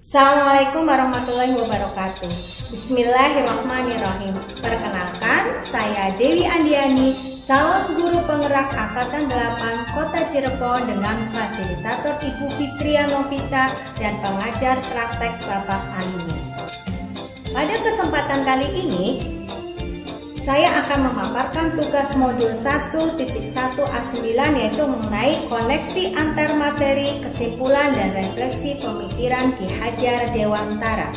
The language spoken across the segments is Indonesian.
Assalamualaikum warahmatullahi wabarakatuh. Bismillahirrahmanirrahim. Perkenalkan, saya Dewi Andiani, calon guru penggerak Angkatan 8 Kota Cirebon dengan fasilitator Ibu Fitria Novita dan pengajar praktek Bapak Alimin. Pada kesempatan kali ini, saya akan memaparkan tugas modul 1.1A9 yaitu mengenai koneksi antar materi, kesimpulan dan refleksi pemikiran Ki Hajar Dewantara.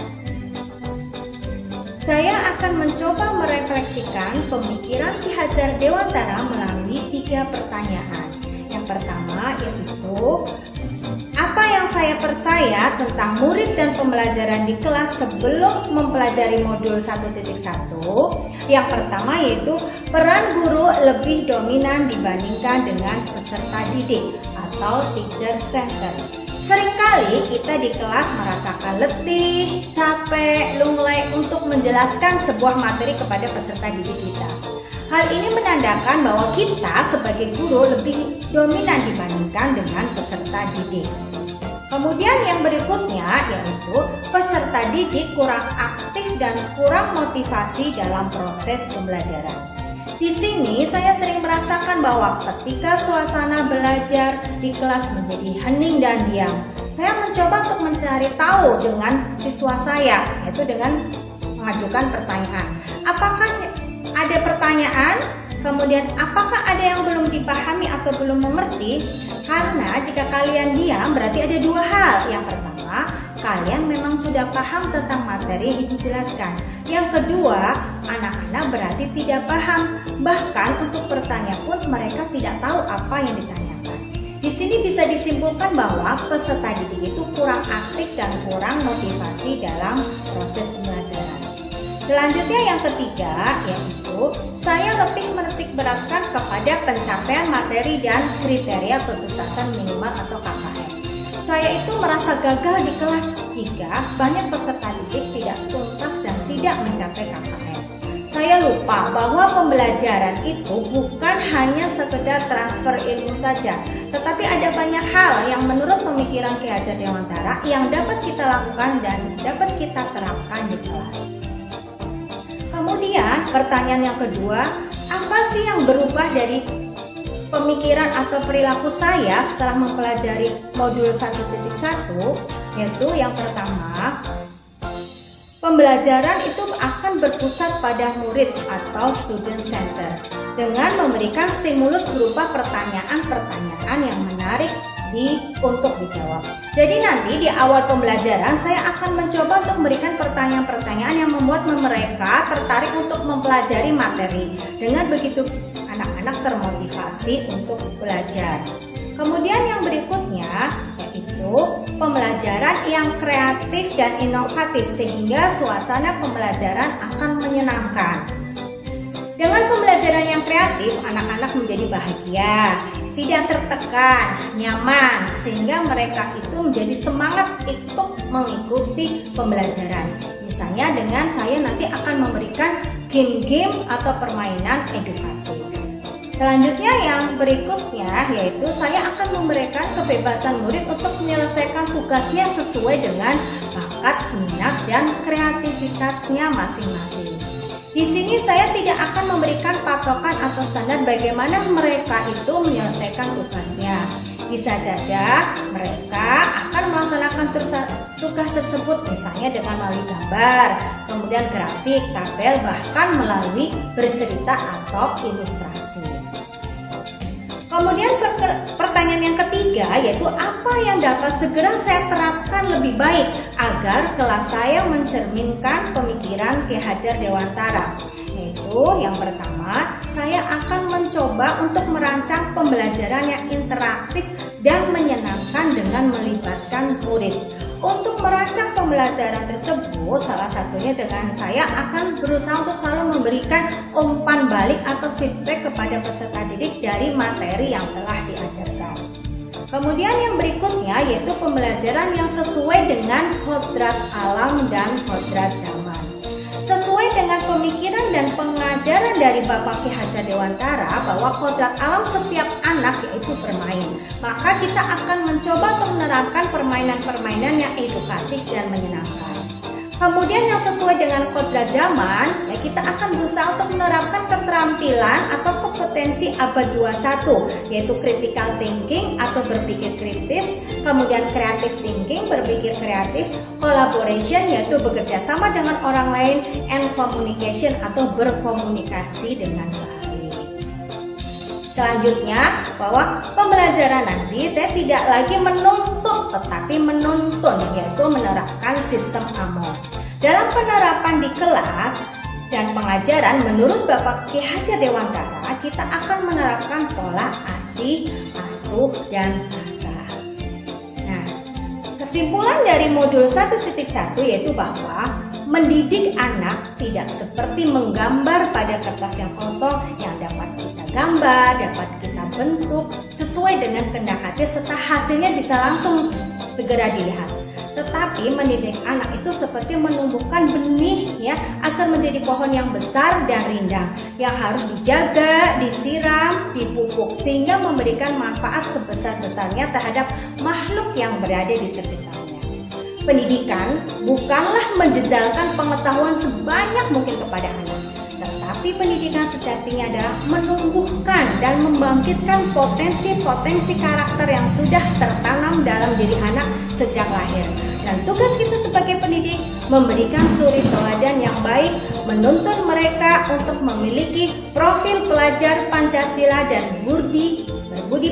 Saya akan mencoba merefleksikan pemikiran Ki Hajar Dewantara melalui 3 pertanyaan. Yang pertama yaitu, apa yang saya percaya tentang murid dan pembelajaran di kelas sebelum mempelajari modul 1.1? Yang pertama yaitu peran guru lebih dominan dibandingkan dengan peserta didik atau teacher center. Seringkali kita di kelas merasakan letih, capek, lunglai untuk menjelaskan sebuah materi kepada peserta didik kita. Hal ini menandakan bahwa kita sebagai guru lebih dominan dibandingkan dengan peserta didik. Kemudian yang berikutnya yaitu peserta didik kurang aktif dan kurang motivasi dalam proses pembelajaran. Di sini saya sering merasakan bahwa ketika suasana belajar di kelas menjadi hening dan diam, saya mencoba untuk mencari tahu dengan siswa saya, yaitu dengan mengajukan pertanyaan. Apakah ada pertanyaan? Kemudian apakah ada yang belum dipahami atau belum mengerti? Karena jika kalian diam berarti ada 2 hal. Yang pertama, kalian memang sudah paham tentang materi yang dijelaskan. Yang kedua, anak-anak berarti tidak paham. Bahkan untuk bertanya pun mereka tidak tahu apa yang ditanyakan. Di sini bisa disimpulkan bahwa peserta didik itu kurang aktif dan kurang motivasi dalam proses pembelajaran. Selanjutnya yang ketiga yaitu saya lebih menitik beratkan kepada pencapaian materi dan kriteria penuntasan minimal atau KKM. Saya itu merasa gagal di kelas jika banyak peserta didik tidak tuntas dan tidak mencapai KKM. Saya lupa bahwa pembelajaran itu bukan hanya sekedar transfer ilmu saja, tetapi ada banyak hal yang menurut pemikiran Ki Hajar Dewantara yang dapat kita lakukan dan dapat kita terapkan di kelas. Kemudian pertanyaan yang kedua, apa sih yang berubah dari pemikiran atau perilaku saya setelah mempelajari modul 1.1? Yaitu yang pertama, pembelajaran itu akan berpusat pada murid atau student center dengan memberikan stimulus berupa pertanyaan-pertanyaan yang menarik untuk dijawab. Jadi nanti di awal pembelajaran saya akan mencoba untuk memberikan pertanyaan-pertanyaan yang membuat mereka tertarik untuk mempelajari materi. Dengan begitu anak-anak termotivasi untuk belajar. Kemudian yang berikutnya yaitu pembelajaran yang kreatif dan inovatif sehingga suasana pembelajaran akan menyenangkan. Dengan pembelajaran yang kreatif, anak-anak menjadi bahagia, tidak tertekan, nyaman, sehingga mereka itu menjadi semangat untuk mengikuti pembelajaran. Misalnya dengan saya nanti akan memberikan game-game atau permainan edukatif. Selanjutnya yang berikutnya yaitu saya akan memberikan kebebasan murid untuk menyelesaikan tugasnya sesuai dengan bakat, minat, dan kreativitasnya masing-masing. Di sini saya tidak akan memberikan patokan atau standar bagaimana mereka itu menyelesaikan tugasnya. Bisa saja mereka akan melaksanakan tugas tersebut misalnya dengan melalui gambar, kemudian grafik, tabel, bahkan melalui bercerita atau ilustrasi. Kemudian pertanyaan yang ketiga yaitu apa yang dapat segera saya terapkan lebih baik agar kelas saya mencerminkan pemikiran Ki Hajar Dewantara. Yaitu yang pertama, saya akan mencoba untuk merancang pembelajaran yang interaktif dan menyenangkan dengan melibatkan murid. Untuk merancang pembelajaran tersebut, salah satunya dengan saya akan berusaha untuk selalu memberikan umpan balik atau feedback kepada peserta didik dari materi yang telah diajarkan. Kemudian yang berikutnya yaitu pembelajaran yang sesuai dengan kodrat alam dan kodrat zaman. Sesuai dengan pemikiran dan pengajaran dari Bapak Ki Hajar Dewantara bahwa kodrat alam setiap anak anak, yaitu bermain. Maka kita akan mencoba untuk menerapkan permainan-permainan yang edukatif dan menyenangkan. Kemudian yang sesuai dengan kodrat zaman, ya kita akan berusaha untuk menerapkan keterampilan atau kompetensi abad 21, yaitu critical thinking atau berpikir kritis, kemudian creative thinking, berpikir kreatif, collaboration yaitu bekerja sama dengan orang lain, and communication atau berkomunikasi dengan baik. Selanjutnya, bahwa pembelajaran nanti saya tidak lagi menuntut tetapi menuntun, yaitu menerapkan sistem AMOR. Dalam penerapan di kelas dan pengajaran menurut Bapak Ki Hajar Dewantara, kita akan menerapkan pola asih, asuh, dan asah. Nah, kesimpulan dari modul 1.1 yaitu bahwa mendidik anak tidak seperti menggambar pada kertas yang kosong yang dapat kita gambar, dapat kita bentuk sesuai dengan kehendak hati serta hasilnya bisa langsung segera dilihat. Tetapi mendidik anak itu seperti menumbuhkan benih ya, agar menjadi pohon yang besar dan rindang yang harus dijaga, disiram, dipupuk sehingga memberikan manfaat sebesar-besarnya terhadap makhluk yang berada di sekitarnya. Pendidikan bukanlah menjejalkan pengetahuan sebanyak mungkin kepada anak, tetapi pendidikan sejatinya adalah menumbuhkan dan membangkitkan potensi-potensi karakter yang sudah tertanam dalam diri anak sejak lahir. Dan tugas kita sebagai pendidik memberikan suri teladan yang baik, menuntun mereka untuk memiliki profil pelajar Pancasila dan berbudi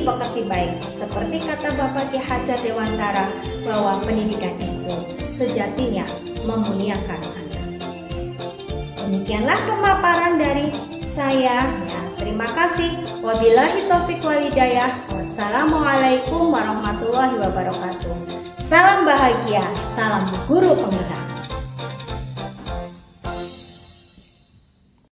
pekerti baik. Seperti kata Bapak Ki Hajar Dewantara bahwa pendidikan itu sejatinya memuliakan anak. Demikianlah pemaparan dari saya. Ya, terima kasih. Wabillahi taufiq wal hidayah. Wassalamualaikum warahmatullahi wabarakatuh. Salam bahagia, salam guru penggerak.